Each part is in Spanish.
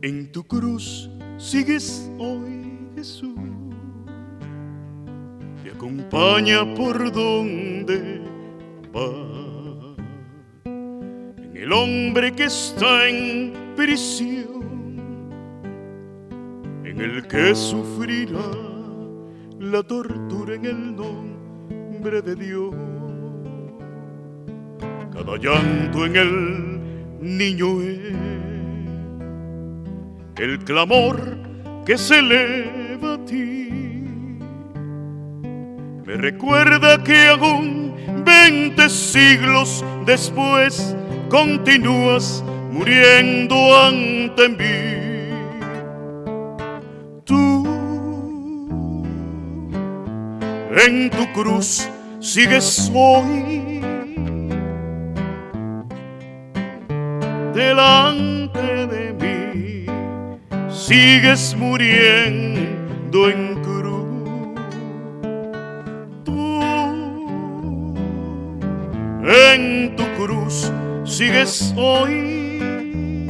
En tu cruz sigues hoy, Jesús. Te acompaña por donde va. En el hombre que está en prisión, en el que sufrirá la tortura en el nombre de Dios. Cada llanto en el niño es el clamor que se eleva a ti. Me recuerda que aún 20 siglos después continúas muriendo ante mí. Tú en tu cruz sigues hoy delante de mí, sigues muriendo en cruz. Tú en tu cruz sigues hoy,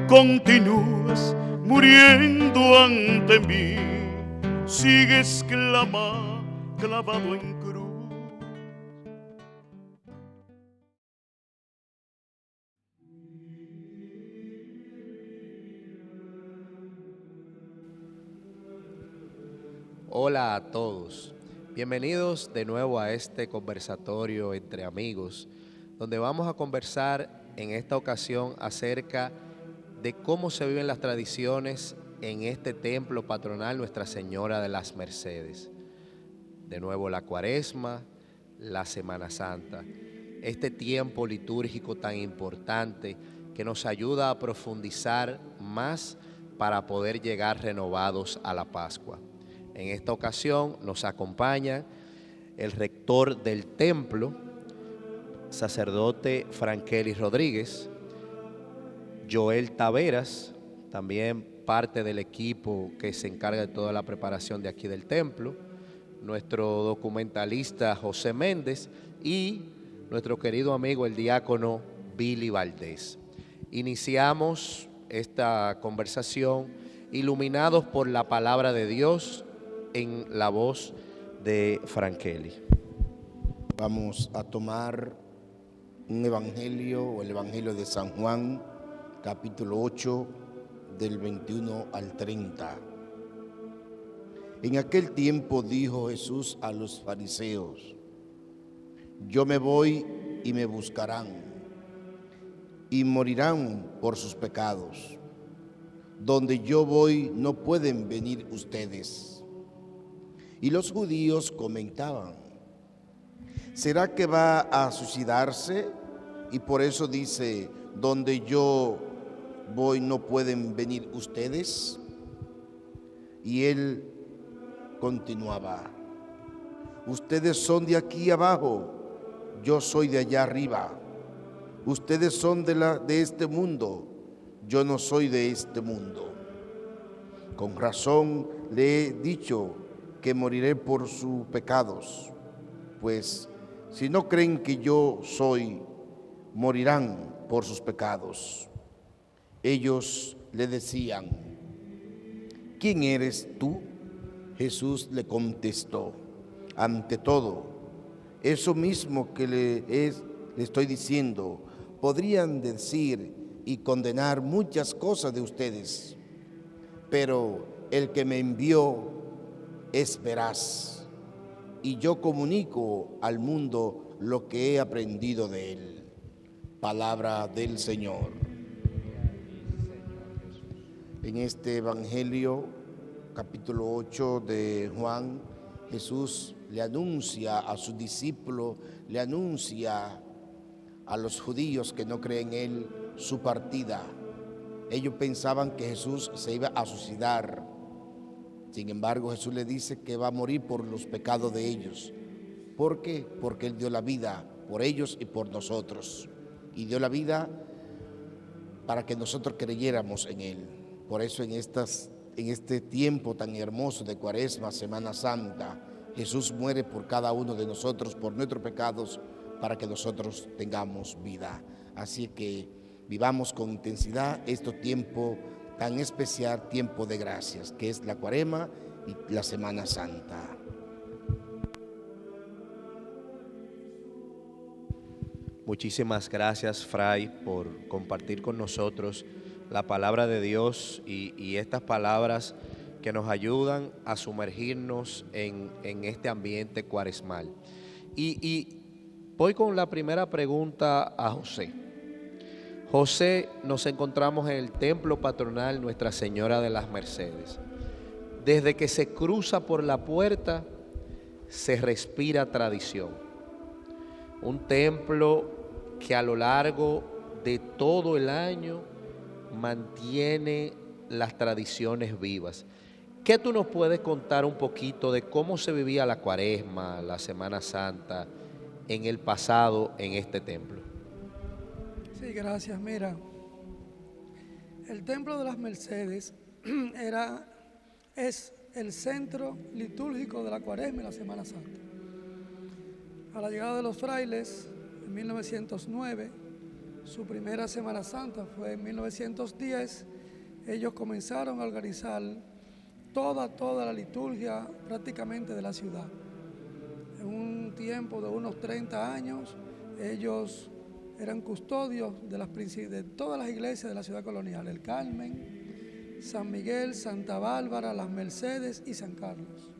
continúas muriendo ante mí, sigues clavado en cruz. Hola a todos, bienvenidos de nuevo a este conversatorio entre amigos, donde vamos a conversar en esta ocasión acerca de cómo se viven las tradiciones en este templo patronal Nuestra Señora de las Mercedes. De nuevo la Cuaresma, la Semana Santa, este tiempo litúrgico tan importante que nos ayuda a profundizar más para poder llegar renovados a la Pascua. En esta ocasión nos acompaña el rector del templo, sacerdote Frankeli Rodríguez, Joel Taveras, también parte del equipo que se encarga de toda la preparación de aquí del templo, nuestro documentalista José Méndez y nuestro querido amigo el diácono Billy Valdés. Iniciamos esta conversación iluminados por la palabra de Dios en la voz de Frankeli. Vamos a tomar un evangelio, o el evangelio de San Juan, capítulo 8, del 21 al 30. En aquel tiempo dijo Jesús a los fariseos: yo me voy y me buscarán, y morirán por sus pecados. Donde yo voy no pueden venir ustedes. Y los judíos comentaban: ¿será que va a suicidarse? Y por eso dice: donde yo voy no pueden venir ustedes. Y él continuaba: ustedes son de aquí abajo, yo soy de allá arriba. Ustedes son de este mundo, yo no soy de este mundo. Con razón le he dicho que moriré por sus pecados, pues si no creen que yo soy, morirán por sus pecados. Ellos le decían: ¿quién eres tú? Jesús le contestó: ante todo, eso mismo que le estoy diciendo, podrían decir y condenar muchas cosas de ustedes, pero el que me envió es veraz, y yo comunico al mundo lo que he aprendido de él. Palabra del Señor. En este evangelio, capítulo 8 de Juan, Jesús le anuncia a sus discípulos, le anuncia a los judíos que no creen en él su partida. Ellos pensaban que Jesús se iba a suicidar. Sin embargo, Jesús le dice que va a morir por los pecados de ellos. ¿Por qué? Porque Él dio la vida por ellos y por nosotros. Y dio la vida para que nosotros creyéramos en Él. Por eso en este tiempo tan hermoso de Cuaresma, Semana Santa, Jesús muere por cada uno de nosotros, por nuestros pecados, para que nosotros tengamos vida. Así que vivamos con intensidad este tiempo tan especial, tiempo de gracias, que es la Cuaresma y la Semana Santa. Muchísimas gracias, Fray, por compartir con nosotros la palabra de Dios y estas palabras que nos ayudan a sumergirnos en este ambiente cuaresmal. Y voy con la primera pregunta a José. José, nos encontramos en el templo patronal Nuestra Señora de las Mercedes. Desde que se cruza por la puerta, se respira tradición. Un templo que a lo largo de todo el año mantiene las tradiciones vivas. ¿Qué tú nos puedes contar un poquito de cómo se vivía la Cuaresma, la Semana Santa en el pasado en este templo? Sí, gracias. Mira, el Templo de las Mercedes es el centro litúrgico de la Cuaresma y la Semana Santa. A la llegada de los frailes en 1909, su primera Semana Santa fue en 1910, ellos comenzaron a organizar toda la liturgia prácticamente de la ciudad. En un tiempo de unos 30 años, ellos eran custodios de todas las iglesias de la ciudad colonial: el Carmen, San Miguel, Santa Bárbara, las Mercedes y San Carlos.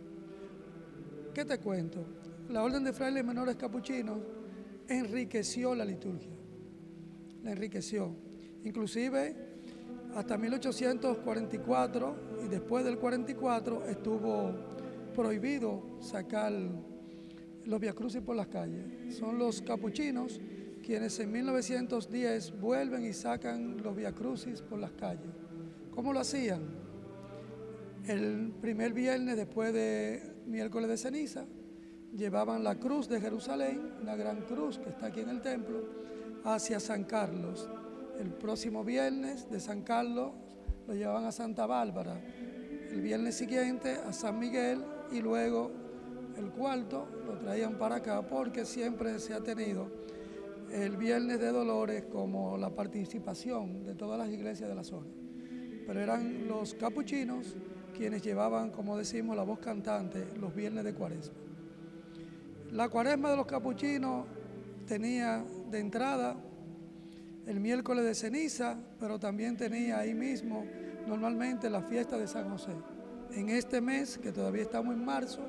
¿Qué te cuento? La Orden de Frailes Menores Capuchinos enriqueció la liturgia, la enriqueció. Inclusive hasta 1844 y después del 44 estuvo prohibido sacar los viacrucis por las calles. Son los capuchinos quienes en 1910 vuelven y sacan los viacrucis por las calles. ¿Cómo lo hacían? El primer viernes después de miércoles de ceniza, llevaban la cruz de Jerusalén, una gran cruz que está aquí en el templo, hacia San Carlos. El próximo viernes de San Carlos lo llevaban a Santa Bárbara. El viernes siguiente a San Miguel y luego el cuarto lo traían para acá, porque siempre se ha tenido el Viernes de Dolores como la participación de todas las iglesias de la zona. Pero eran los capuchinos quienes llevaban, como decimos, la voz cantante los viernes de Cuaresma. La Cuaresma de los capuchinos tenía de entrada el miércoles de ceniza, pero también tenía ahí mismo normalmente la fiesta de San José. En este mes, que todavía estamos en marzo,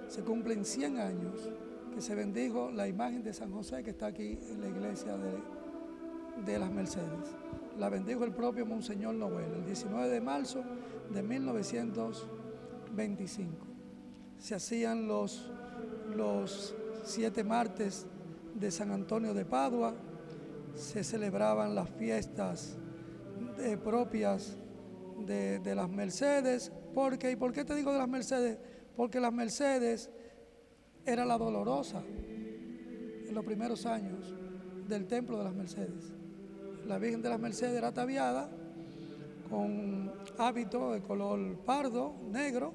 se cumplen 100 años que se bendijo la imagen de San José que está aquí en la iglesia de las Mercedes. La bendijo el propio Monseñor Noel, el 19 de marzo de 1925. Se hacían los 7 martes de San Antonio de Padua, se celebraban las fiestas propias de las Mercedes. ¿Por qué? ¿Y por qué te digo de las Mercedes? Porque las Mercedes era la dolorosa en los primeros años del templo de las Mercedes. La Virgen de las Mercedes era ataviada con hábito de color pardo, negro,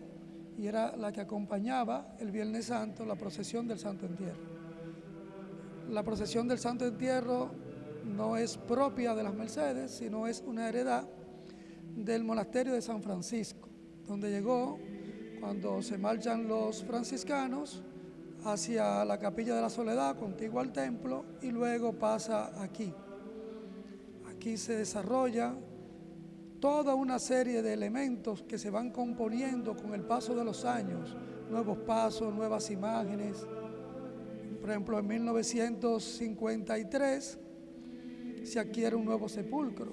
y era la que acompañaba el Viernes Santo la procesión del Santo Entierro. La procesión del Santo Entierro no es propia de las Mercedes, sino es una heredad del monasterio de San Francisco, donde llegó cuando se marchan los franciscanos hacia la Capilla de la Soledad, contigua al templo, y luego pasa aquí. Aquí se desarrolla toda una serie de elementos que se van componiendo con el paso de los años, nuevos pasos, nuevas imágenes. Por ejemplo, en 1953 se adquiere un nuevo sepulcro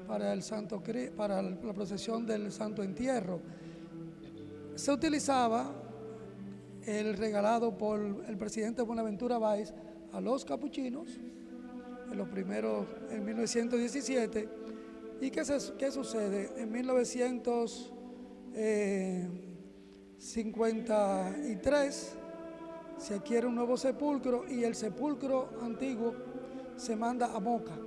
para la procesión del Santo Entierro. Se utilizaba el regalado por el presidente Buenaventura Báez a los capuchinos en los primeros, en 1917. ¿Y qué sucede? En 1953 se adquiere un nuevo sepulcro y el sepulcro antiguo se manda a Moca.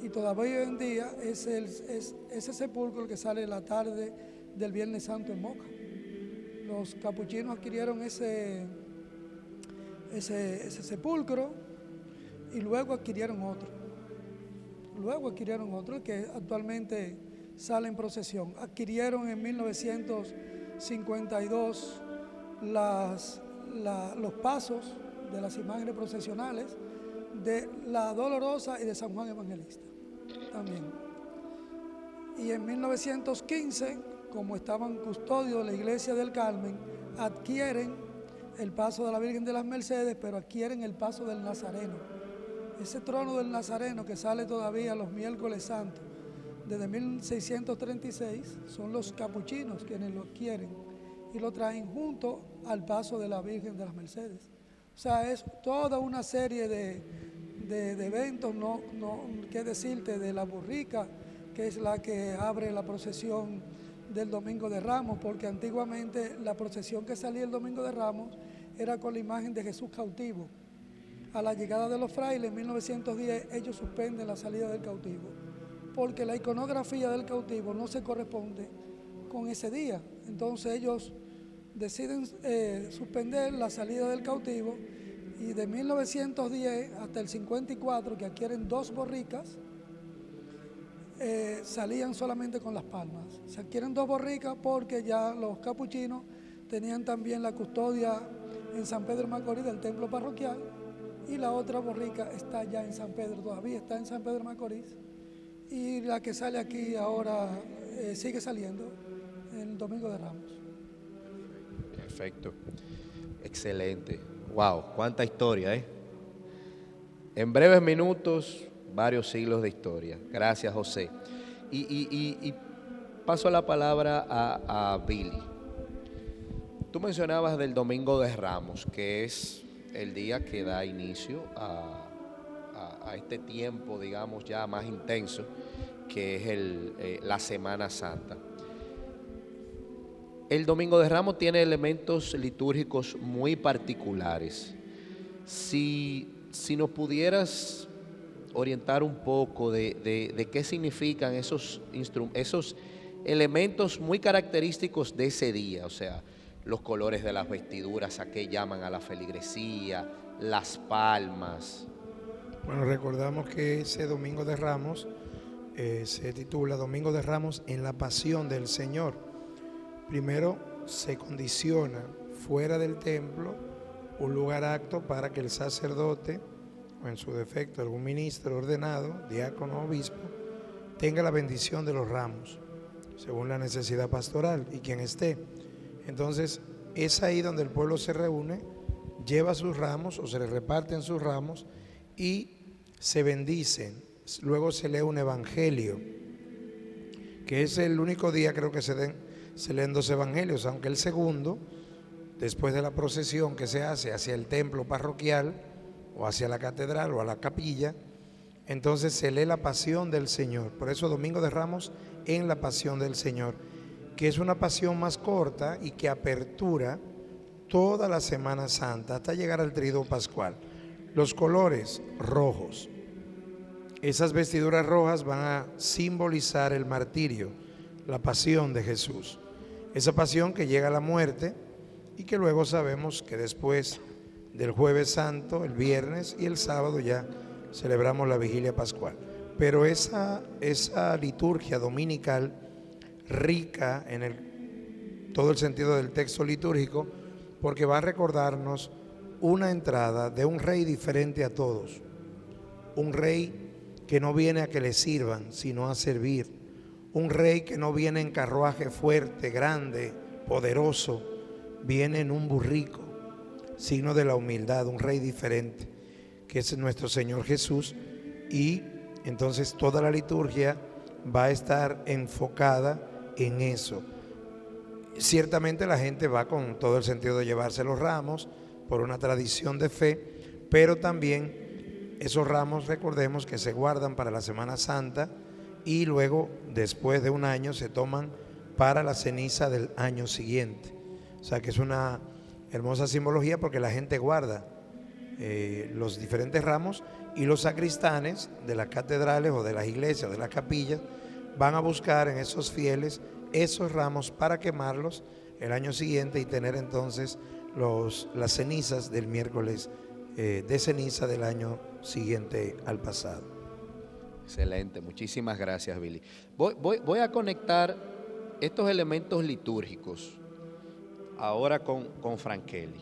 Y todavía hoy en día es ese sepulcro el que sale la tarde del Viernes Santo en Moca. Los capuchinos adquirieron ese sepulcro y luego adquirieron otro. luego adquirieron otro que actualmente sale en procesión. Adquirieron en 1952 los pasos de las imágenes procesionales de la Dolorosa y de San Juan Evangelista también. Y en 1915, como estaban custodios de la Iglesia del Carmen, adquieren el paso de la Virgen de las Mercedes, pero adquieren el paso del Nazareno. Ese trono del Nazareno que sale todavía los miércoles santos desde 1636, son los capuchinos quienes lo adquieren y lo traen junto al paso de la Virgen de las Mercedes. O sea, es toda una serie de eventos, no qué decirte, de la burrica, que es la que abre la procesión del Domingo de Ramos, porque antiguamente la procesión que salía el Domingo de Ramos era con la imagen de Jesús cautivo. A la llegada de los frailes en 1910 ellos suspenden la salida del cautivo, porque la iconografía del cautivo no se corresponde con ese día. Entonces ellos deciden suspender la salida del cautivo, y de 1910 hasta el 54, que adquieren 2 borricas, salían solamente con las palmas. Se adquieren 2 borricas porque ya los capuchinos tenían también la custodia en San Pedro de Macorís del templo parroquial, y la otra borrica está ya en San Pedro, todavía está en San Pedro de Macorís, y la que sale aquí ahora sigue saliendo el Domingo de Ramos. Perfecto, excelente. Wow, cuánta historia, ¿eh? En breves minutos, varios siglos de historia. Gracias, José. Y paso la palabra a Billy. Tú mencionabas del Domingo de Ramos, que es el día que da inicio a este tiempo, digamos, ya más intenso, que es la Semana Santa. El Domingo de Ramos tiene elementos litúrgicos muy particulares. Si nos pudieras orientar un poco de qué significan esos elementos muy característicos de ese día, o sea, los colores de las vestiduras, a qué llaman a la feligresía, las palmas. Bueno, recordamos que ese Domingo de Ramos se titula Domingo de Ramos en la Pasión del Señor. Primero se condiciona fuera del templo un lugar apto para que el sacerdote, o en su defecto algún ministro ordenado, diácono o obispo, tenga la bendición de los ramos, según la necesidad pastoral y quien esté. Entonces es ahí donde el pueblo se reúne, lleva sus ramos o se le reparten sus ramos y se bendicen. Luego se lee un evangelio, que es el único día creo que se leen 2 evangelios, aunque el segundo, después de la procesión que se hace hacia el templo parroquial o hacia la catedral o a la capilla, entonces se lee la pasión del Señor. Por eso Domingo de Ramos en la pasión del Señor, que es una pasión más corta y que apertura toda la Semana Santa hasta llegar al Triduo Pascual. Los colores rojos, esas vestiduras rojas van a simbolizar el martirio, la pasión de Jesús. Esa pasión que llega a la muerte y que luego sabemos que después del Jueves Santo, el viernes y el sábado ya celebramos la Vigilia Pascual. Pero esa liturgia dominical rica en todo el sentido del texto litúrgico, porque va a recordarnos una entrada de un rey diferente a todos, un rey que no viene a que le sirvan, sino a servir, un rey que no viene en carruaje fuerte, grande, poderoso, viene en un burrico, signo de la humildad, un rey diferente, que es nuestro Señor Jesús. Y entonces toda la liturgia va a estar enfocada en eso. Ciertamente la gente va con todo el sentido de llevarse los ramos por una tradición de fe, pero también esos ramos, recordemos que se guardan para la Semana Santa y luego, después de un año, se toman para la ceniza del año siguiente. O sea que es una hermosa simbología porque la gente guarda los diferentes ramos, y los sacristanes de las catedrales o de las iglesias o de las capillas van a buscar en esos fieles esos ramos para quemarlos el año siguiente y tener entonces las cenizas del miércoles de ceniza del año siguiente al pasado. Excelente, muchísimas gracias, Billy. Voy a conectar estos elementos litúrgicos ahora con Frankeli.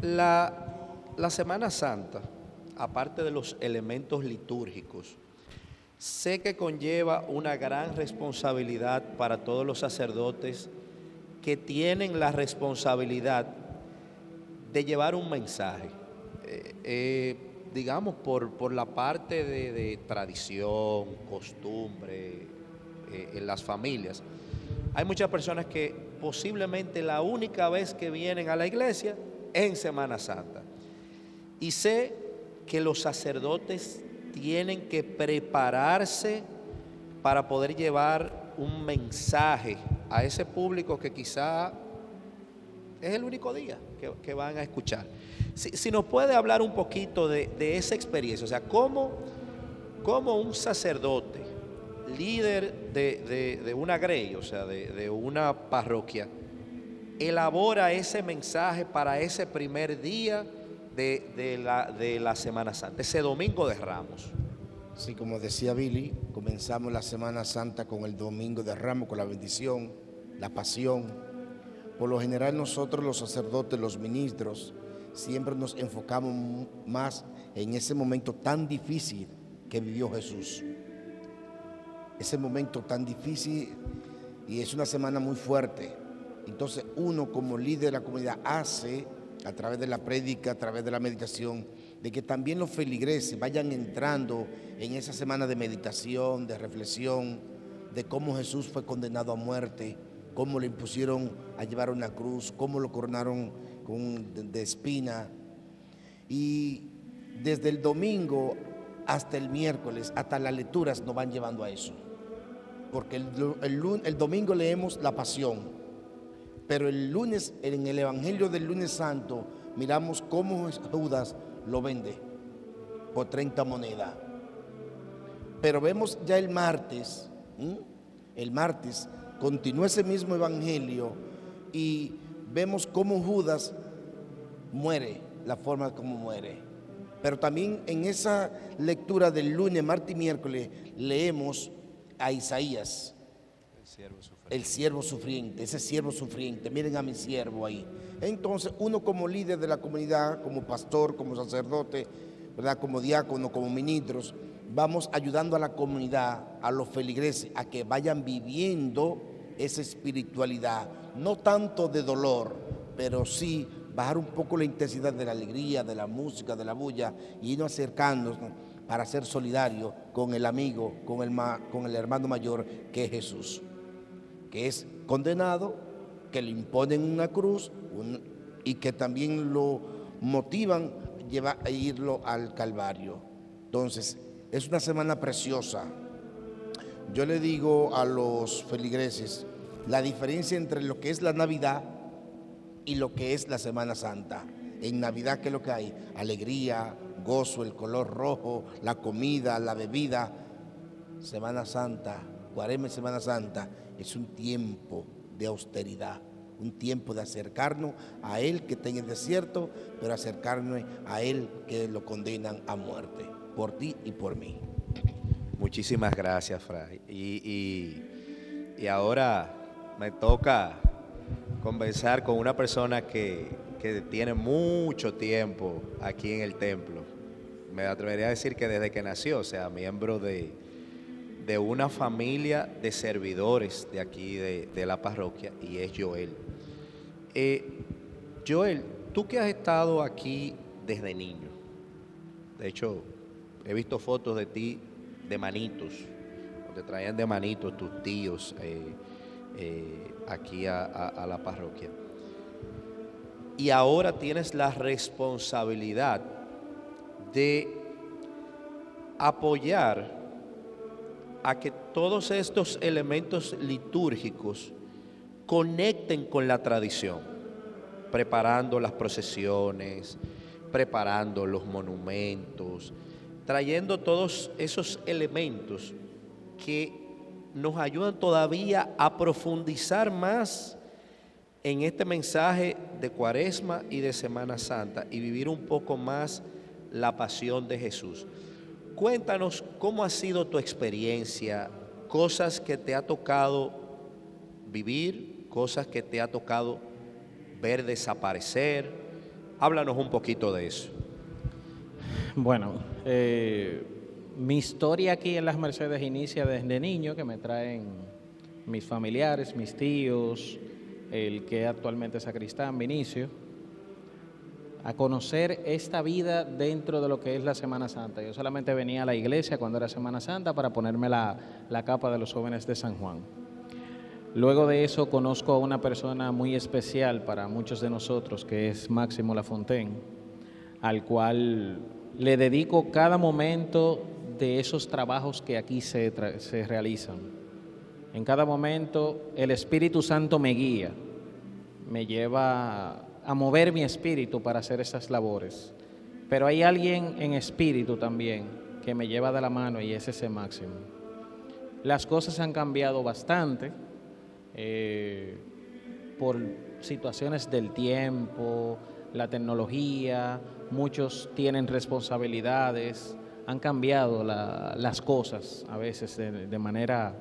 La Semana Santa, aparte de los elementos litúrgicos, sé que conlleva una gran responsabilidad para todos los sacerdotes que tienen la responsabilidad de llevar un mensaje. Digamos, por la parte de tradición, costumbre, en las familias. Hay muchas personas que posiblemente la única vez que vienen a la iglesia es en Semana Santa. Y sé que los sacerdotes tienen que prepararse para poder llevar un mensaje a ese público que quizá es el único día que van a escuchar. Si nos puede hablar un poquito de esa experiencia, o sea, cómo un sacerdote, líder de una grey, o sea, de una parroquia, elabora ese mensaje para ese primer día de la Semana Santa, ese Domingo de Ramos. Sí, como decía Billy, comenzamos la Semana Santa con el Domingo de Ramos, con la bendición, la pasión. Por lo general nosotros los sacerdotes, los ministros, siempre nos enfocamos más en ese momento tan difícil que vivió Jesús. Ese momento tan difícil, y es una semana muy fuerte. Entonces uno como líder de la comunidad hace, a través de la prédica, a través de la meditación, de que también los feligreses vayan entrando en esa semana de meditación, de reflexión, de cómo Jesús fue condenado a muerte, cómo le impusieron a llevar una cruz, cómo lo coronaron de espina. Y desde el domingo hasta el miércoles, hasta las lecturas nos van llevando a eso. Porque el domingo leemos la pasión, pero el lunes, en el Evangelio del lunes santo, miramos cómo Judas lo vende por 30 monedas. Pero vemos ya el martes continúa ese mismo evangelio y vemos cómo Judas muere, la forma como muere. Pero también en esa lectura del lunes, martes y miércoles leemos a Isaías, el siervo sufriente, ese siervo sufriente. Miren a mi siervo ahí. Entonces uno como líder de la comunidad, como pastor, como sacerdote, ¿verdad?, como diácono, como ministros, vamos ayudando a la comunidad, a los feligreses, a que vayan viviendo esa espiritualidad, no tanto de dolor, pero sí bajar un poco la intensidad de la alegría, de la música, de la bulla, y irnos acercándonos para ser solidarios con el amigo, con el hermano mayor que es Jesús, que es condenado, que le imponen una cruz y que también lo motivan a irlo al Calvario. Entonces, es una semana preciosa. Yo le digo a los feligreses la diferencia entre lo que es la Navidad y lo que es la Semana Santa. En Navidad, ¿qué es lo que hay? Alegría, gozo, el color rojo, la comida, la bebida. Semana Santa, Cuaresma y Semana Santa, es un tiempo de austeridad, un tiempo de acercarnos a Él que está en el desierto, pero acercarnos a Él que lo condenan a muerte, por ti y por mí. Muchísimas gracias, Fray. Y ahora me toca conversar con una persona que tiene mucho tiempo aquí en el templo. Me atrevería a decir que desde que nació, o sea, miembro de una familia de servidores de aquí, de la parroquia, y es Joel. Joel, tú que has estado aquí desde niño, de hecho, he visto fotos de ti de manitos, te traían de manitos tus tíos aquí a la parroquia. Y ahora tienes la responsabilidad de apoyar a que todos estos elementos litúrgicos conecten con la tradición, preparando las procesiones, preparando los monumentos, trayendo todos esos elementos que nos ayudan todavía a profundizar más en este mensaje de Cuaresma y de Semana Santa y vivir un poco más la pasión de Jesús. Cuéntanos cómo ha sido tu experiencia, cosas que te ha tocado vivir, cosas que te ha tocado ver desaparecer. Háblanos un poquito de eso. Bueno, mi historia aquí en Las Mercedes inicia desde niño, que me traen mis familiares, mis tíos, el que actualmente es sacristán, Vinicio, a conocer esta vida dentro de lo que es la Semana Santa. Yo solamente venía a la iglesia cuando era Semana Santa para ponerme la capa de los jóvenes de San Juan. Luego de eso conozco a una persona muy especial para muchos de nosotros, que es Máximo Lafontaine, al cual le dedico cada momento de esos trabajos que aquí se realizan. En cada momento el Espíritu Santo me guía, me lleva a mover mi espíritu para hacer esas labores. Pero hay alguien en espíritu también que me lleva de la mano y es ese Máximo. Las cosas han cambiado bastante por situaciones del tiempo, la tecnología, muchos tienen responsabilidades, han cambiado las cosas a veces de manera,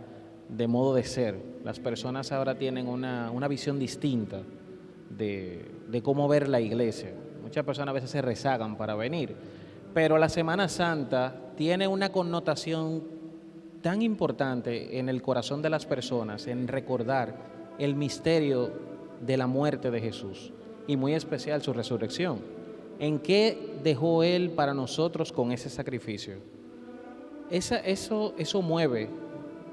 de modo de ser. Las personas ahora tienen una visión distinta de cómo ver la iglesia. Muchas personas a veces se rezagan para venir, pero la Semana Santa tiene una connotación tan importante en el corazón de las personas, en recordar el misterio de la muerte de Jesús y muy especial su resurrección. ¿En qué dejó Él para nosotros con ese sacrificio? Eso mueve,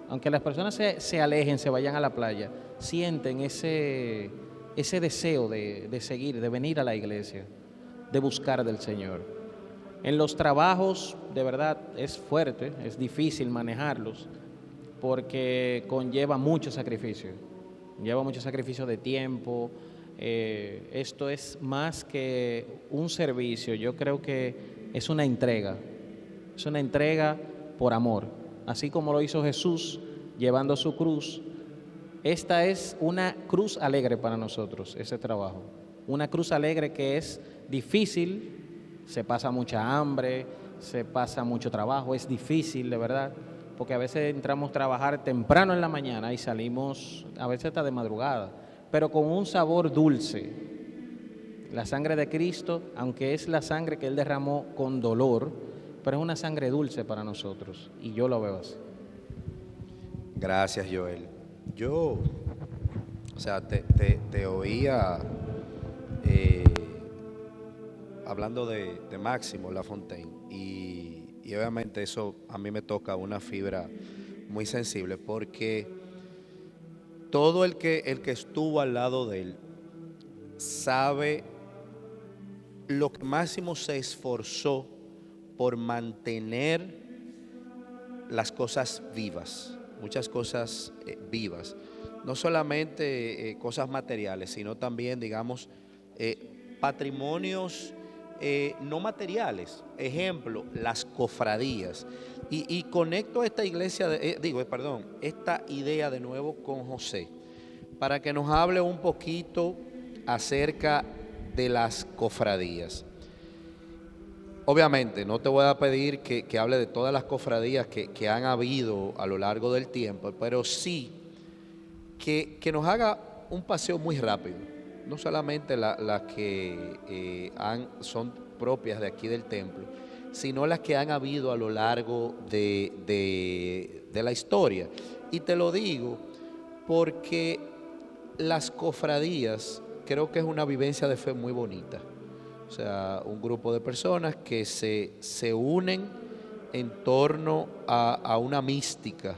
aunque las personas se alejen, se vayan a la playa, sienten ese deseo de seguir, de venir a la iglesia, de buscar del Señor. En los trabajos, de verdad, es fuerte, es difícil manejarlos, porque conlleva mucho sacrificio de tiempo. Esto es más que un servicio, yo creo que es una entrega por amor, así como lo hizo Jesús llevando su cruz. Esta es una cruz alegre para nosotros, ese trabajo. Una cruz alegre que es difícil, se pasa mucha hambre, se pasa mucho trabajo, es difícil de verdad, porque a veces entramos a trabajar temprano en la mañana y salimos a veces hasta de madrugada, pero con un sabor dulce. La sangre de Cristo, aunque es la sangre que Él derramó con dolor, pero es una sangre dulce para nosotros, y yo lo veo así. Gracias, Joel. Yo, te oía hablando de Máximo Lafontaine y obviamente eso a mí me toca una fibra muy sensible, porque todo el que estuvo al lado de él sabe lo que Máximo se esforzó por mantener las cosas vivas, muchas cosas vivas, no solamente cosas materiales, sino también, digamos, patrimonios no materiales. Ejemplo, las cofradías. Y conecto esta esta idea de nuevo con José, para que nos hable un poquito acerca de las cofradías. Obviamente, no te voy a pedir que hable de todas las cofradías que han habido a lo largo del tiempo, pero sí que nos haga un paseo muy rápido. No solamente las que son propias de aquí del templo, sino las que han habido a lo largo de la historia. Y te lo digo porque las cofradías creo que es una vivencia de fe muy bonita. O sea, un grupo de personas que se unen en torno a una mística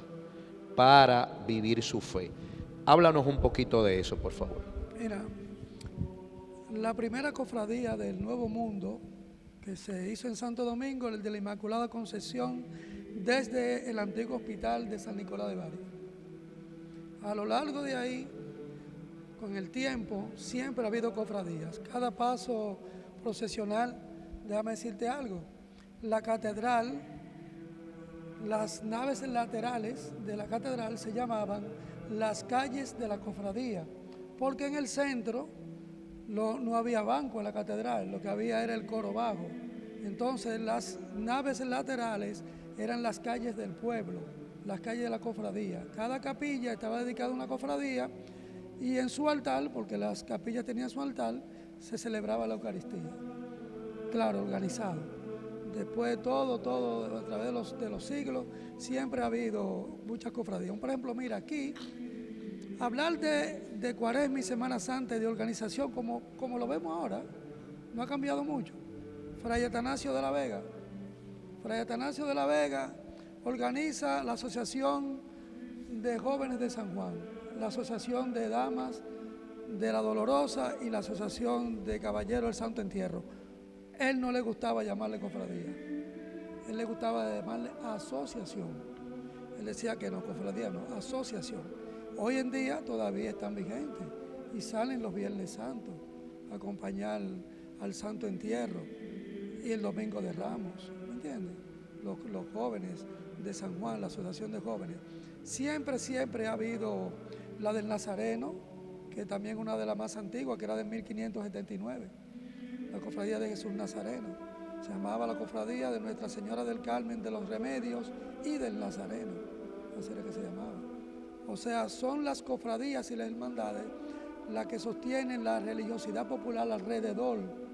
para vivir su fe. Háblanos un poquito de eso, por favor. Mira, la primera cofradía del Nuevo Mundo que se hizo en Santo Domingo, el de la Inmaculada Concepción, desde el antiguo hospital de San Nicolás de Bari. A lo largo de ahí, con el tiempo, siempre ha habido cofradías. Cada paso procesional, déjame decirte algo, la catedral, las naves laterales de la catedral se llamaban las calles de la cofradía, porque en el centro no había banco en la catedral, lo que había era el coro bajo. Entonces las naves laterales eran las calles del pueblo, las calles de la cofradía. Cada capilla estaba dedicada a una cofradía y en su altar, porque las capillas tenían su altar, se celebraba la Eucaristía. Claro, organizado. Después todo, a través de los siglos, siempre ha habido muchas cofradías. Por ejemplo, mira, aquí, hablar de Cuaresma y Semana Santa y de organización, como lo vemos ahora, no ha cambiado mucho. Fray Atanasio de la Vega. Fray Atanasio de la Vega organiza la Asociación de Jóvenes de San Juan, la Asociación de Damas de la Dolorosa y la Asociación de Caballeros del Santo Entierro. Él no le gustaba llamarle cofradía, él le gustaba llamarle asociación. Él decía que no, cofradía no, asociación. Hoy en día todavía están vigentes y salen los Viernes Santos a acompañar al Santo Entierro y el Domingo de Ramos, ¿me entiendes? Los jóvenes de San Juan, la Asociación de Jóvenes. Siempre ha habido la del Nazareno, que también es una de las más antiguas, que era de 1579, la Cofradía de Jesús Nazareno. Se llamaba la Cofradía de Nuestra Señora del Carmen de los Remedios y del Nazareno, así era que se llamaba. O sea, son las cofradías y las hermandades las que sostienen la religiosidad popular alrededor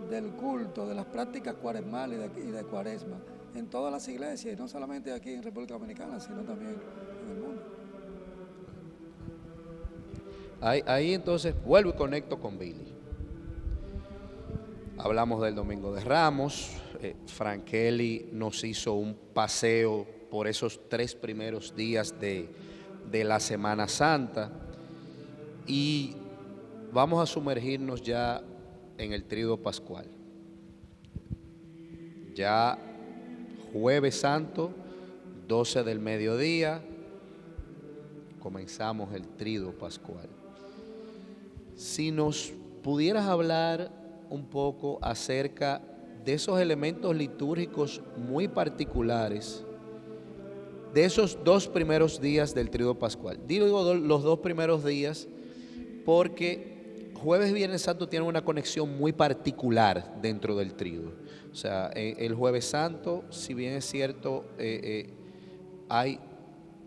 del culto, de las prácticas cuaresmales y de Cuaresma, en todas las iglesias, y no solamente aquí en República Dominicana, sino también en el mundo. Ahí entonces vuelvo y conecto con Billy. Hablamos del Domingo de Ramos. Frankeli nos hizo un paseo por esos 3 primeros días de la Semana Santa y vamos a sumergirnos ya en el Tríduo Pascual. Ya Jueves Santo, 12 del mediodía, comenzamos el Tríduo Pascual. Si nos pudieras hablar un poco acerca de esos elementos litúrgicos muy particulares, de esos 2 primeros días del Tríduo Pascual. Digo los 2 primeros días porque Jueves y Viernes Santo tienen una conexión muy particular dentro del Tríduo. O sea, el Jueves Santo, si bien es cierto, hay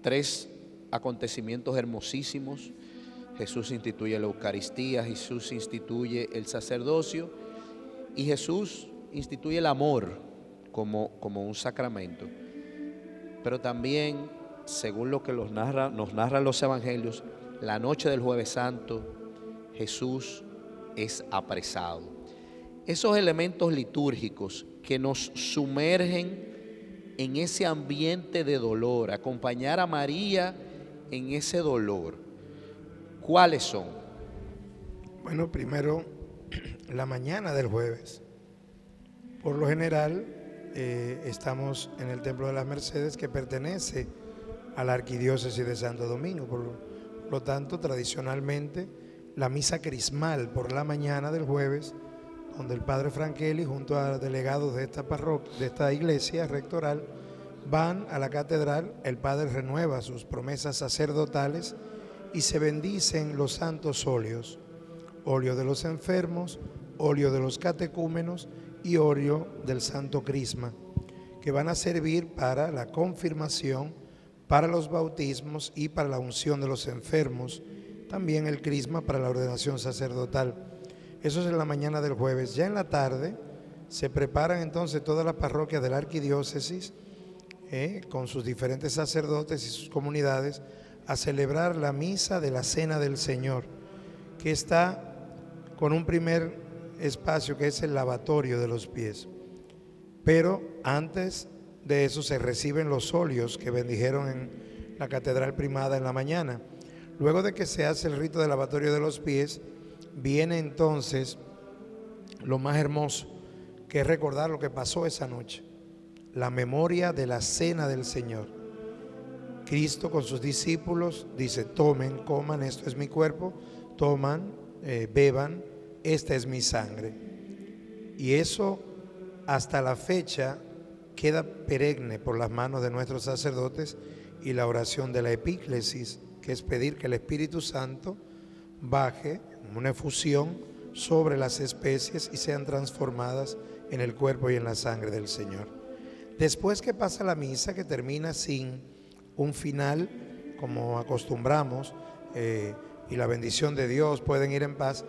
3 acontecimientos hermosísimos. Jesús instituye la Eucaristía, Jesús instituye el sacerdocio y Jesús instituye el amor como un sacramento. Pero también, según lo que nos narran los evangelios, la noche del Jueves Santo, Jesús es apresado. Esos elementos litúrgicos que nos sumergen en ese ambiente de dolor, acompañar a María en ese dolor, ¿cuáles son? Bueno, primero, la mañana del jueves. Por lo general, estamos en el Templo de las Mercedes, que pertenece a la Arquidiócesis de Santo Domingo. Por lo tanto, tradicionalmente, la misa crismal por la mañana del jueves, donde el padre Frankeli, junto a delegados de esta parroquia, de esta iglesia rectoral, van a la catedral, el padre renueva sus promesas sacerdotales y se bendicen los santos óleos, óleo de los enfermos, óleo de los catecúmenos y óleo del santo crisma, que van a servir para la confirmación, para los bautismos y para la unción de los enfermos, también el crisma para la ordenación sacerdotal. Eso es en la mañana del jueves. Ya en la tarde se preparan entonces todas las parroquias de la arquidiócesis, con sus diferentes sacerdotes y sus comunidades, a celebrar la misa de la Cena del Señor, que está con un primer espacio que es el lavatorio de los pies. Pero antes de eso se reciben los óleos que bendijeron en la Catedral Primada en la mañana. Luego de que se hace el rito del lavatorio de los pies, viene entonces lo más hermoso, que es recordar lo que pasó esa noche, la memoria de la Cena del Señor. Cristo con sus discípulos dice: tomen, coman, esto es mi cuerpo, toman, beban, esta es mi sangre. Y eso hasta la fecha queda perenne por las manos de nuestros sacerdotes, y la oración de la epíclesis, que es pedir que el Espíritu Santo baje una efusión sobre las especies y sean transformadas en el cuerpo y en la sangre del Señor. Después que pasa la misa, que termina sin un final, como acostumbramos, y la bendición de Dios, pueden ir en paz,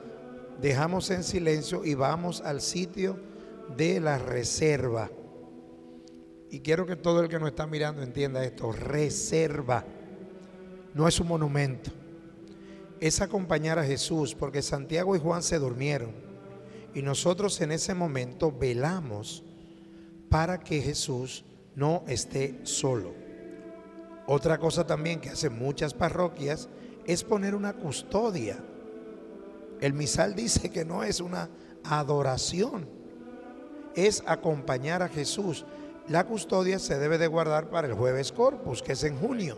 dejamos en silencio y vamos al sitio de la reserva. Y quiero que todo el que nos está mirando entienda esto: reserva. No es un monumento, es acompañar a Jesús, porque Santiago y Juan se durmieron y nosotros en ese momento velamos para que Jesús no esté solo. Otra cosa también que hacen muchas parroquias es poner una custodia. El misal dice que no es una adoración, es acompañar a Jesús. La custodia se debe de guardar para el jueves Corpus, que es en junio.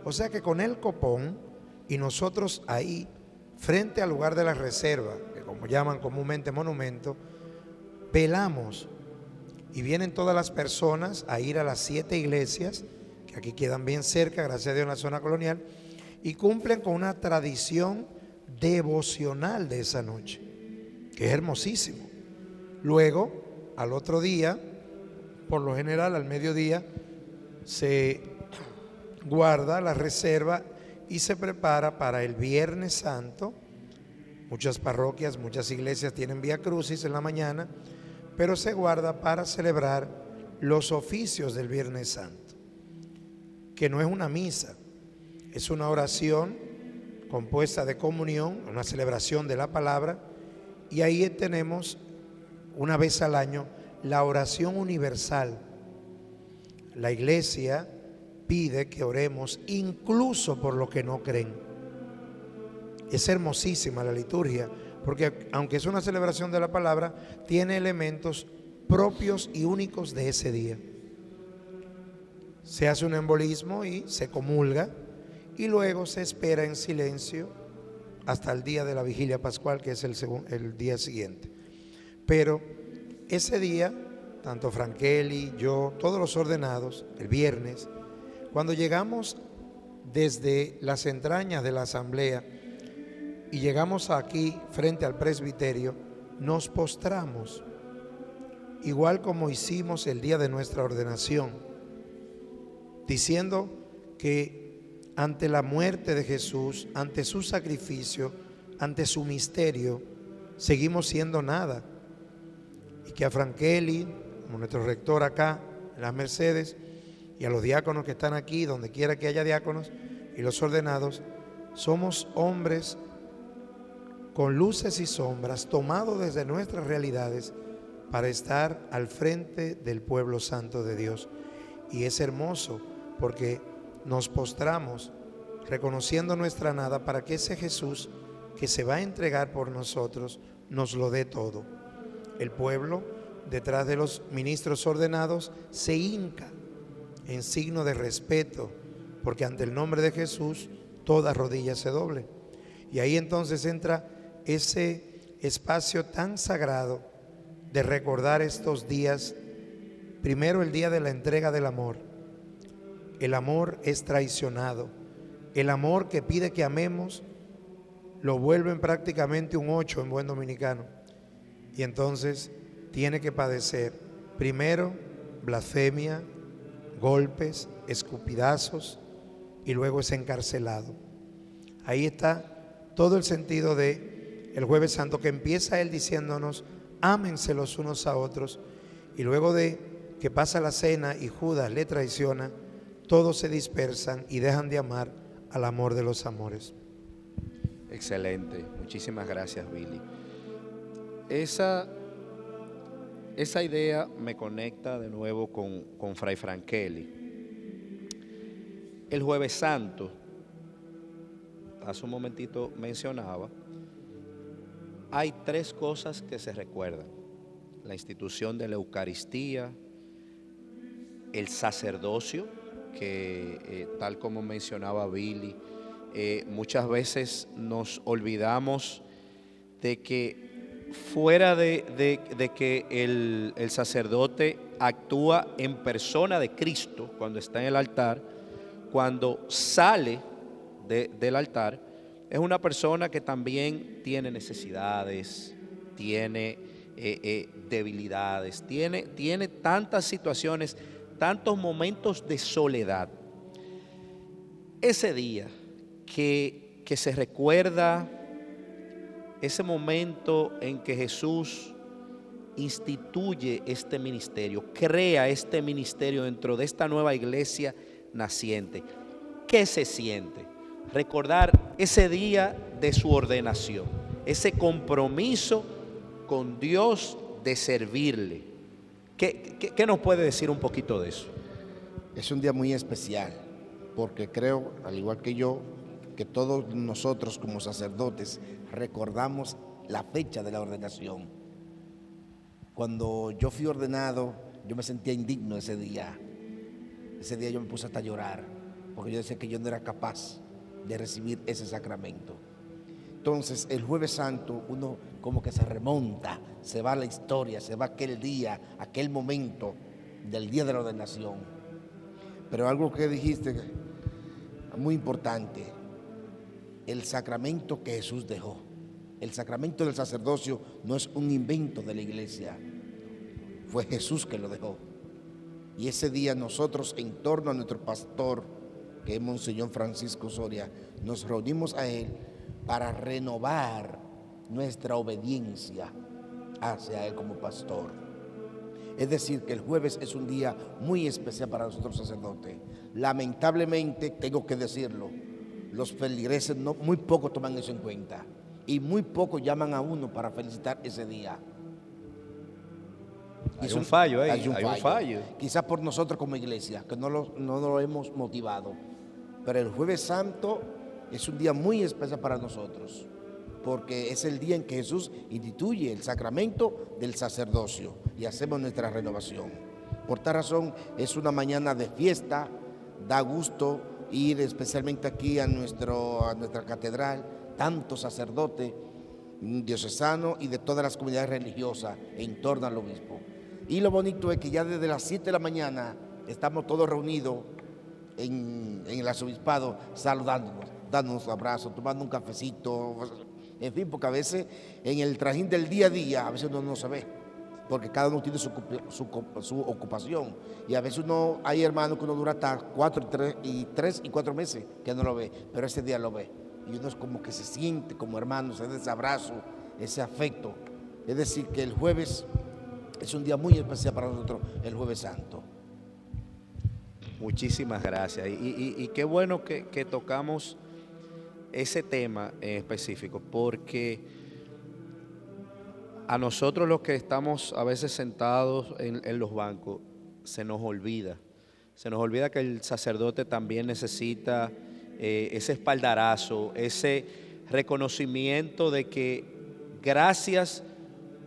O sea que con el copón y nosotros ahí, frente al lugar de la reserva, que como llaman comúnmente monumento, velamos y vienen todas las personas a ir a las 7 iglesias, que aquí quedan bien cerca, gracias a Dios, en la zona colonial, y cumplen con una tradición devocional de esa noche, que es hermosísimo. Luego, al otro día, por lo general al mediodía, se guarda la reserva y se prepara para el Viernes Santo. Muchas parroquias, muchas iglesias tienen Vía Crucis en la mañana, pero se guarda para celebrar los oficios del Viernes Santo, que no es una misa, es una oración compuesta de comunión, una celebración de la palabra, y ahí tenemos una vez al año la oración universal. La iglesia pide que oremos incluso por los que no creen. Es hermosísima la liturgia, porque aunque es una celebración de la palabra, tiene elementos propios y únicos de ese día. Se hace un embolismo y se comulga, y luego se espera en silencio hasta el día de la vigilia pascual, que es el día siguiente. Pero ese día, tanto Frankeli, yo, todos los ordenados, el viernes, cuando llegamos desde las entrañas de la asamblea y llegamos aquí frente al presbiterio, nos postramos, igual como hicimos el día de nuestra ordenación, diciendo que ante la muerte de Jesús, ante su sacrificio, ante su misterio, seguimos siendo nada. Y que a Frankeli, como nuestro rector acá en las Mercedes, y a los diáconos que están aquí, donde quiera que haya diáconos, y los ordenados, somos hombres con luces y sombras, tomados desde nuestras realidades para estar al frente del pueblo santo de Dios. Y es hermoso porque nos postramos reconociendo nuestra nada para que ese Jesús que se va a entregar por nosotros nos lo dé todo. El pueblo, detrás de los ministros ordenados, se hinca en signo de respeto, porque ante el nombre de Jesús toda rodilla se doble. Y ahí entonces entra ese espacio tan sagrado de recordar estos días. Primero, el día de la entrega del amor. El amor es traicionado. El amor que pide que amemos lo vuelven prácticamente un 8 en buen dominicano. Y entonces tiene que padecer primero blasfemia, golpes, escupidazos, y luego es encarcelado. Ahí está todo el sentido de el Jueves Santo, que empieza él diciéndonos: ámense los unos a otros, y luego de que pasa la cena y Judas le traiciona, todos se dispersan y dejan de amar al amor de los amores. Excelente, muchísimas gracias, Billy. Esa idea me conecta de nuevo con Fray Frankeli. El Jueves Santo, hace un momentito mencionaba, hay 3 cosas que se recuerdan: la institución de la Eucaristía, el sacerdocio, que tal como mencionaba Billy, muchas veces nos olvidamos de que fuera de que el sacerdote actúa en persona de Cristo cuando está en el altar, cuando sale del altar, es una persona que también tiene necesidades, tiene debilidades, tiene tantas situaciones, tantos momentos de soledad. Ese día que se recuerda, ese momento en que Jesús instituye este ministerio, crea este ministerio dentro de esta nueva iglesia naciente. ¿Qué se siente? Recordar ese día de su ordenación, ese compromiso con Dios de servirle. ¿Qué nos puede decir un poquito de eso? Es un día muy especial, porque creo, al igual que yo, que todos nosotros como sacerdotes recordamos la fecha de la ordenación. Cuando yo fui ordenado, yo me sentía indigno ese día. Ese día yo me puse hasta a llorar, porque yo decía que yo no era capaz de recibir ese sacramento. Entonces, el Jueves Santo, uno como que se remonta, se va a la historia, se va a aquel día, aquel momento del día de la ordenación. Pero algo que dijiste, muy importante, el sacramento que Jesús dejó. El sacramento del sacerdocio no es un invento de la iglesia, fue Jesús que lo dejó. Y ese día nosotros, en torno a nuestro pastor, que es Monseñor Francisco Soria, nos reunimos a él para renovar nuestra obediencia hacia él como pastor. Es decir, que el jueves es un día muy especial para nosotros sacerdotes. Lamentablemente, tengo que decirlo, los feligreses muy poco toman eso en cuenta y muy poco llaman a uno para felicitar ese día. Hay un fallo ahí, hay un fallo. Quizás por nosotros como iglesia, que no lo hemos motivado. Pero el Jueves Santo es un día muy especial para nosotros, porque es el día en que Jesús instituye el sacramento del sacerdocio y hacemos nuestra renovación. Por tal razón, es una mañana de fiesta, da gusto ir especialmente aquí a nuestra catedral, tantos sacerdotes diocesanos y de todas las comunidades religiosas en torno al obispo. Y lo bonito es que ya desde las 7 de la mañana estamos todos reunidos en el arzobispado saludándonos, dándonos abrazos, tomando un cafecito, en fin, porque a veces en el trajín del día a día, a veces uno no se ve, porque cada uno tiene su ocupación. Y a veces hay hermanos que uno dura hasta 3 y 4 meses que no lo ve, pero ese día lo ve. Y uno es como que se siente como hermano, ese abrazo, ese afecto. Es decir, que el jueves es un día muy especial para nosotros, el Jueves Santo. Muchísimas gracias. Y qué bueno que tocamos ese tema en específico, porque a nosotros los que estamos a veces sentados en los bancos, se nos olvida que el sacerdote también necesita ese espaldarazo, ese reconocimiento de que gracias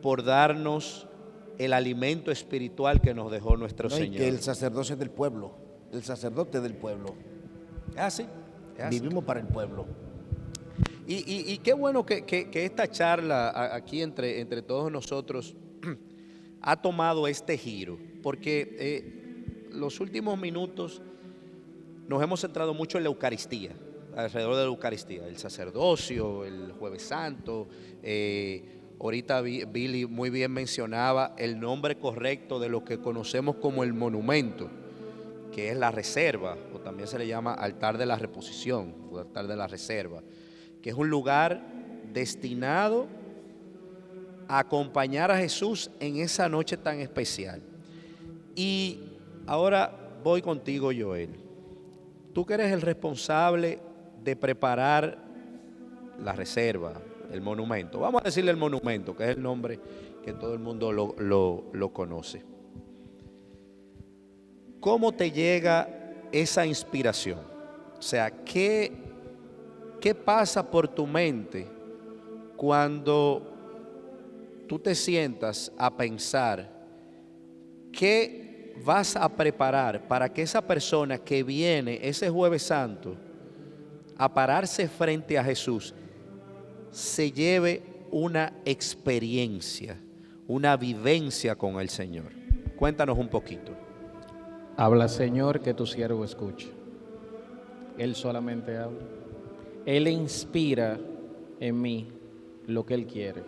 por darnos el alimento espiritual que nos dejó nuestro Señor. Y que el sacerdocio es del pueblo, el sacerdote del pueblo. Sí. Vivimos para el pueblo. Y qué bueno que esta charla aquí entre todos nosotros ha tomado este giro, porque los últimos minutos nos hemos centrado mucho en la Eucaristía, alrededor de la Eucaristía, el sacerdocio, el Jueves Santo. Ahorita Billy muy bien mencionaba el nombre correcto de lo que conocemos como el monumento, que es la reserva, o también se le llama altar de la reposición, o altar de la reserva, que es un lugar destinado a acompañar a Jesús en esa noche tan especial. Y ahora voy contigo, Joel. Tú que eres el responsable de preparar la reserva, el monumento. Vamos a decirle el monumento, que es el nombre que todo el mundo lo conoce. ¿Cómo te llega esa inspiración? O sea, ¿qué pasa por tu mente cuando tú te sientas a pensar qué vas a preparar para que esa persona que viene ese Jueves Santo a pararse frente a Jesús se lleve una experiencia, una vivencia con el Señor? Cuéntanos un poquito. Habla, Señor, que tu siervo escuche. Él solamente habla. Él inspira en mí lo que Él quiere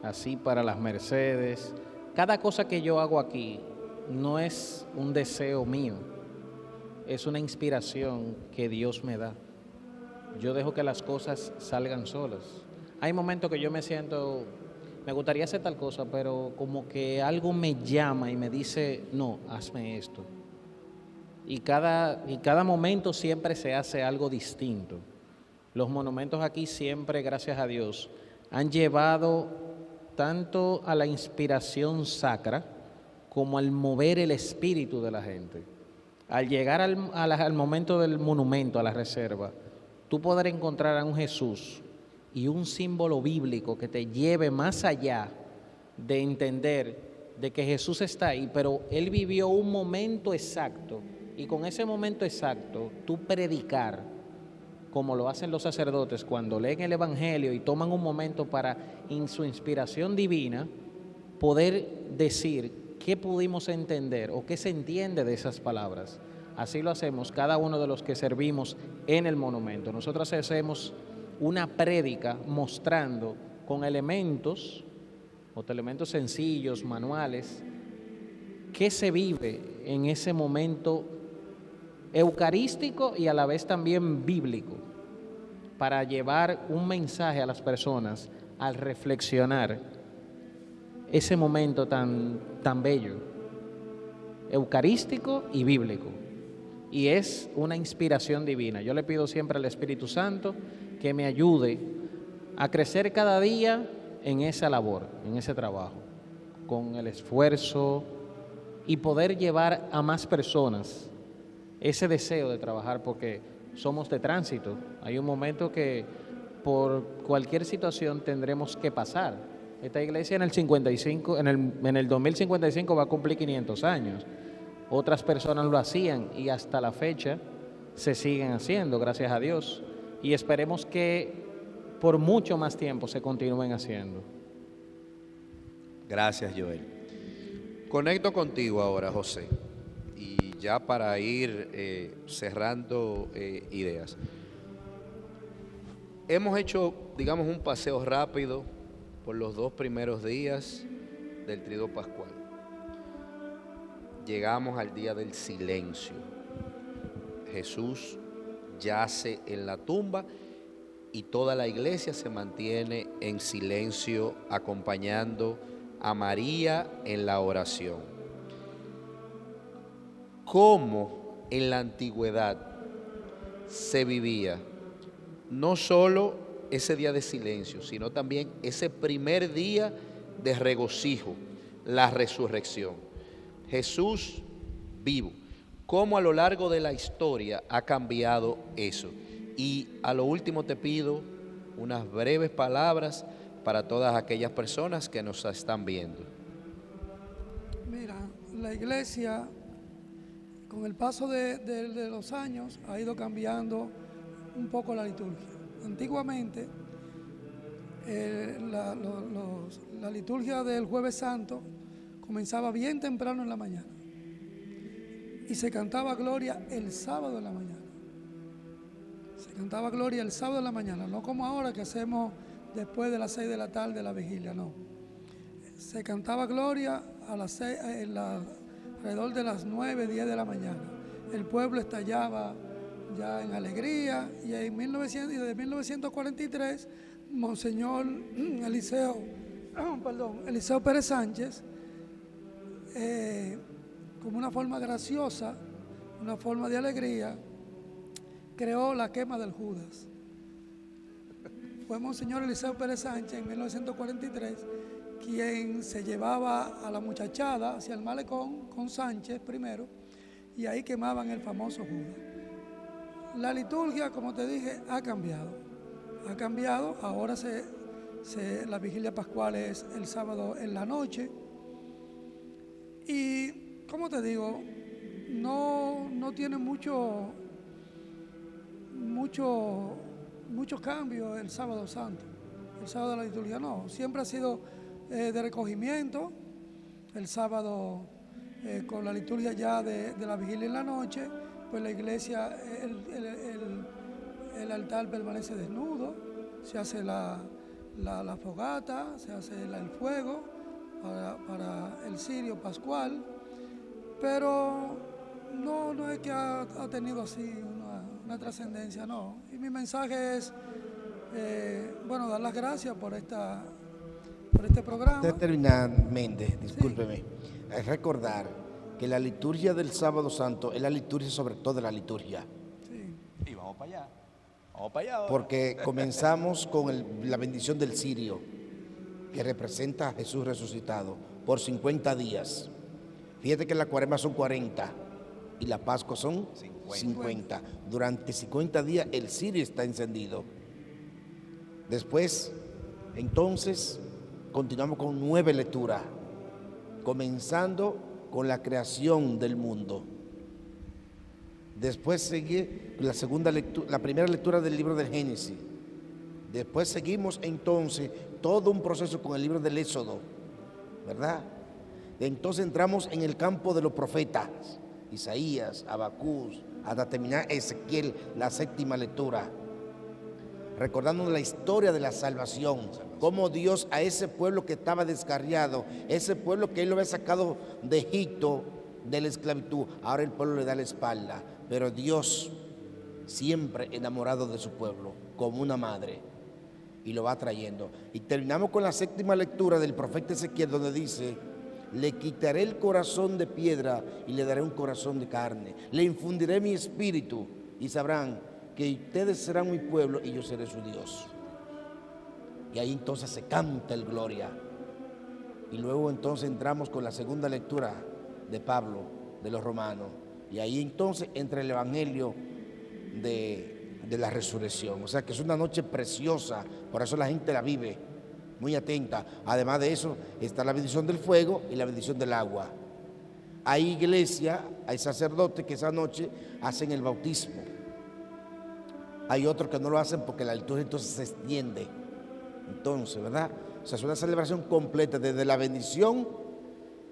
así para las Mercedes. Cada cosa que yo hago aquí no es un deseo mío, es una inspiración que Dios me da. Yo dejo que las cosas salgan solas. Hay momentos que yo me siento, me gustaría hacer tal cosa, pero como que algo me llama y me dice, no, hazme esto. Y cada momento siempre se hace algo distinto. Los monumentos aquí siempre, gracias a Dios, han llevado tanto a la inspiración sacra como al mover el espíritu de la gente. Al llegar al momento del monumento, a la reserva, tú poder encontrar a un Jesús y un símbolo bíblico que te lleve más allá de entender de que Jesús está ahí, pero Él vivió un momento exacto, y con ese momento exacto, tú predicar, como lo hacen los sacerdotes cuando leen el Evangelio y toman un momento para, en su inspiración divina, poder decir qué pudimos entender o qué se entiende de esas palabras. Así lo hacemos cada uno de los que servimos en el monumento. Nosotros hacemos una prédica mostrando con elementos sencillos, manuales, qué se vive en ese momento eucarístico y a la vez también bíblico, para llevar un mensaje a las personas al reflexionar ese momento tan bello, eucarístico y bíblico. Y es una inspiración divina. Yo le pido siempre al Espíritu Santo que me ayude a crecer cada día en esa labor, en ese trabajo, con el esfuerzo y poder llevar a más personas ese deseo de trabajar, porque somos de tránsito. Hay un momento que por cualquier situación tendremos que pasar. Esta iglesia en el 2055 va a cumplir 500 años. Otras personas lo hacían y hasta la fecha se siguen haciendo, gracias a Dios. Y esperemos que por mucho más tiempo se continúen haciendo. Gracias, Joel. Conecto contigo ahora, José. Y ya para ir cerrando ideas. Hemos hecho, digamos, un paseo rápido por los 2 primeros días del Triduo Pascual. Llegamos al día del silencio. Jesús yace en la tumba y toda la iglesia se mantiene en silencio acompañando a María en la oración. ¿Cómo en la antigüedad se vivía no solo ese día de silencio, sino también ese primer día de regocijo, la resurrección? Jesús vivo. ¿Cómo a lo largo de la historia ha cambiado eso? Y a lo último te pido unas breves palabras para todas aquellas personas que nos están viendo. Mira, la iglesia con el paso de los años ha ido cambiando un poco la liturgia. Antiguamente la liturgia del Jueves Santo comenzaba bien temprano en la mañana y se cantaba gloria el sábado en la mañana. Se cantaba gloria el sábado en la mañana, no como ahora que hacemos después de las 6 de la tarde la vigilia, no. Se cantaba gloria a las 6, alrededor de las 9, 10 de la mañana. El pueblo estallaba ya en alegría y desde 1943 Monseñor Eliseo Pérez Sánchez, como una forma graciosa, una forma de alegría, creó la quema del Judas. Fue Monseñor Eliseo Pérez Sánchez en 1943 quien se llevaba a la muchachada hacia el malecón con Sánchez primero, y ahí quemaban el famoso Judas. La liturgia, como te dije, ha cambiado. Ahora la vigilia pascual es el sábado en la noche. Y, como te digo, no tiene mucho cambio el sábado santo. El sábado de la liturgia no. Siempre ha sido de recogimiento. El sábado con la liturgia ya de la vigilia en la noche, pues la iglesia, el altar permanece desnudo, se hace la la fogata, se hace el fuego para el cirio pascual, pero no es que ha tenido así una trascendencia, no. Y mi mensaje es, dar las gracias por este programa. Determinadamente, discúlpeme, es recordar que la liturgia del Sábado Santo es la liturgia sobre toda la liturgia. Sí. Y vamos para allá. Vamos para allá ahora. Porque comenzamos con la bendición del cirio, que representa a Jesús resucitado, por 50 días. Fíjate que la cuaresma son 40 y la Pascua son 50. Durante 50 días el cirio está encendido. Después, entonces, continuamos con 9 lecturas, comenzando con la creación del mundo. Después sigue la primera lectura del libro del Génesis. Después seguimos entonces todo un proceso con el libro del Éxodo, ¿verdad? Entonces entramos en el campo de los profetas, Isaías, Habacuc, hasta terminar Ezequiel, la 7ª lectura, recordando la historia de la salvación, cómo Dios a ese pueblo que estaba descarriado, ese pueblo que Él lo había sacado de Egipto, de la esclavitud, ahora el pueblo le da la espalda, pero Dios siempre enamorado de su pueblo, como una madre, y lo va trayendo. Y terminamos con la 7ª lectura del profeta Ezequiel, donde dice: le quitaré el corazón de piedra y le daré un corazón de carne, le infundiré mi espíritu y sabrán que ustedes serán mi pueblo y yo seré su Dios. Y ahí entonces se canta el gloria. Y luego entonces entramos con la 2ª lectura de Pablo, de los Romanos, y ahí entonces entra el Evangelio de la resurrección. O sea que es una noche preciosa, por eso la gente la vive muy atenta. Además de eso está la bendición del fuego y la bendición del agua. Hay iglesia, hay sacerdotes que esa noche hacen el bautismo. Hay otros que no lo hacen porque la liturgia entonces se extiende. Entonces, ¿verdad? O sea, es una celebración completa, desde la bendición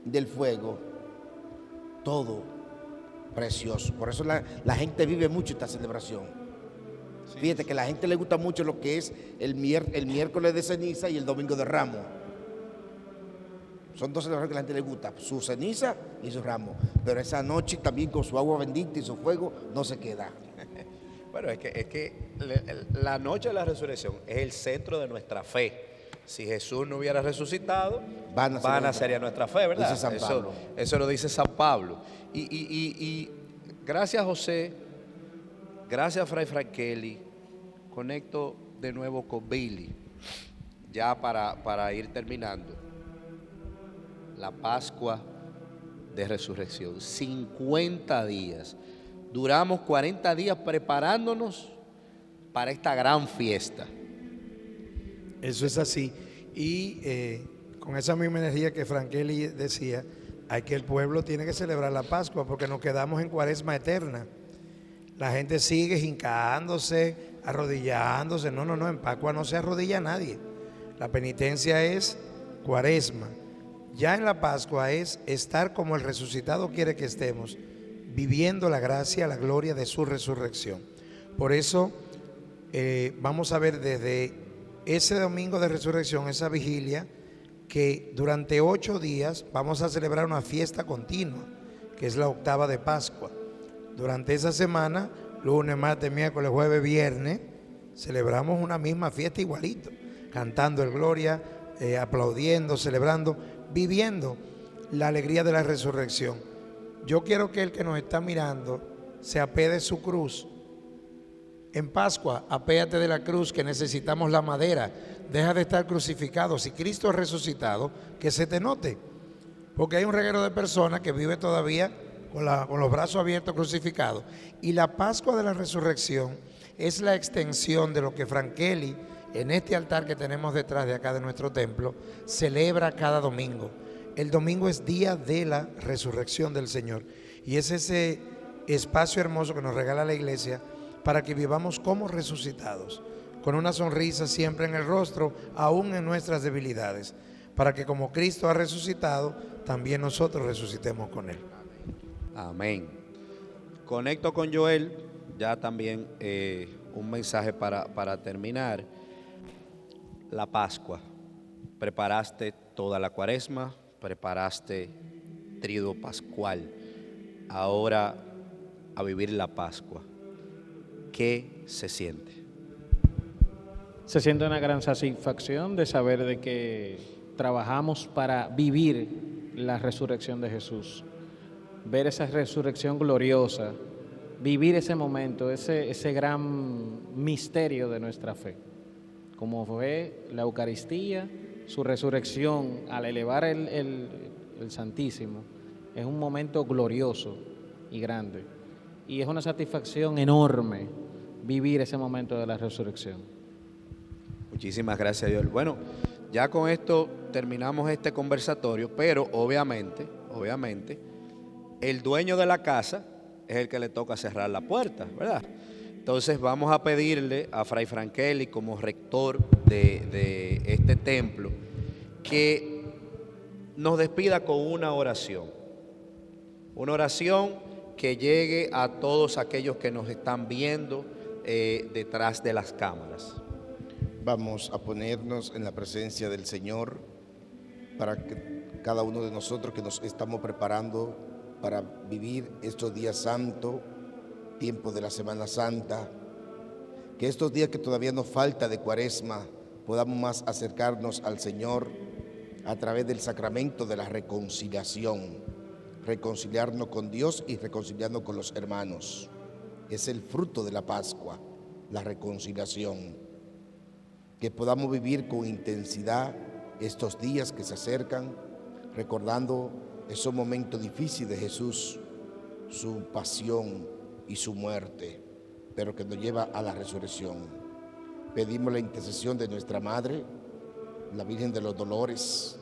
del fuego, todo precioso. Por eso la gente vive mucho esta celebración. Fíjate que a la gente le gusta mucho lo que es el miércoles de ceniza y el domingo de Ramos. Son 2 celebraciones que a la gente le gusta, su ceniza y su ramo. Pero esa noche también con su agua bendita y su fuego no se queda. Bueno, es que la noche de la resurrección es el centro de nuestra fe. Si Jesús no hubiera resucitado, vana sería nuestra fe, ¿verdad? Dice San Pablo. Eso lo dice San Pablo. Y gracias, José, gracias, Fray Frankeli. Conecto de nuevo con Billy, ya para ir terminando. La Pascua de Resurrección, 50 días. Duramos 40 días preparándonos para esta gran fiesta. Eso es así. Y con esa misma energía que Frankeli decía, hay que el pueblo tiene que celebrar la Pascua porque nos quedamos en cuaresma eterna. La gente sigue hincándose, arrodillándose. No, en Pascua no se arrodilla nadie. La penitencia es cuaresma. Ya en la Pascua es estar como el resucitado quiere que estemos, viviendo la gracia, la gloria de su resurrección. Por eso vamos a ver desde ese domingo de resurrección, esa vigilia, que durante 8 días vamos a celebrar una fiesta continua, que es la octava de Pascua. Durante esa semana, lunes, martes, miércoles, jueves, viernes, celebramos una misma fiesta igualito, cantando el gloria, aplaudiendo, celebrando, viviendo la alegría de la resurrección. Yo quiero que el que nos está mirando se apee de su cruz. En Pascua, apéate de la cruz, que necesitamos la madera. Deja de estar crucificado. Si Cristo es resucitado, que se te note. Porque hay un reguero de personas que vive todavía con los brazos abiertos crucificados. Y la Pascua de la Resurrección es la extensión de lo que Frankeli, en este altar que tenemos detrás de acá de nuestro templo, celebra cada domingo. El domingo es día de la resurrección del Señor. Y es ese espacio hermoso que nos regala la iglesia para que vivamos como resucitados, con una sonrisa siempre en el rostro, aún en nuestras debilidades, para que como Cristo ha resucitado, también nosotros resucitemos con Él. Amén. Conecto con Joel, ya también un mensaje para terminar. la Pascua. Preparaste toda la Cuaresma, preparaste Tríodo Pascual. Ahora a vivir la Pascua. ¿Qué se siente? Se siente una gran satisfacción de saber de que trabajamos para vivir la resurrección de Jesús, ver esa resurrección gloriosa, vivir ese momento, ese gran misterio de nuestra fe, como fue la Eucaristía, su resurrección al elevar el Santísimo. Es un momento glorioso y grande, y es una satisfacción enorme vivir ese momento de la resurrección. Muchísimas gracias, Dios. Bueno, ya con esto terminamos este conversatorio, pero obviamente, el dueño de la casa es el que le toca cerrar la puerta, ¿verdad? Entonces vamos a pedirle a Fray Frankeli, como rector de este templo, que nos despida con una oración que llegue a todos aquellos que nos están viendo detrás de las cámaras. Vamos a ponernos en la presencia del Señor para que cada uno de nosotros que nos estamos preparando para vivir estos días santos, tiempo de la Semana Santa, que estos días que todavía nos falta de Cuaresma podamos más acercarnos al Señor a través del sacramento de la reconciliación, reconciliarnos con Dios y reconciliarnos con los hermanos. Es el fruto de la Pascua, la reconciliación. Que podamos vivir con intensidad estos días que se acercan, recordando esos momentos difíciles de Jesús, su pasión y su muerte, pero que nos lleva a la resurrección. Pedimos la intercesión de nuestra Madre, la Virgen de los Dolores,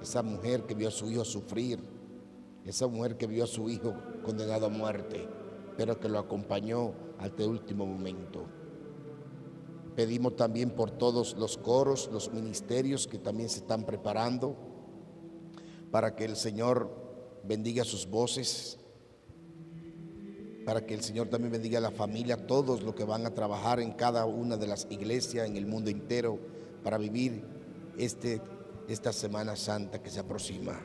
esa mujer que vio a su hijo sufrir, esa mujer que vio a su hijo condenado a muerte, pero que lo acompañó hasta el último momento. Pedimos también por todos los coros, los ministerios que también se están preparando, para que el Señor bendiga sus voces, para que el Señor también bendiga a la familia, todos los que van a trabajar en cada una de las iglesias en el mundo entero para vivir esta Semana Santa que se aproxima.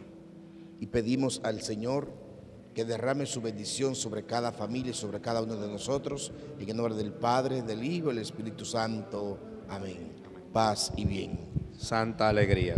Y pedimos al Señor que derrame su bendición sobre cada familia y sobre cada uno de nosotros, en el nombre del Padre, del Hijo y del Espíritu Santo. Amén. Paz y bien. Santa alegría.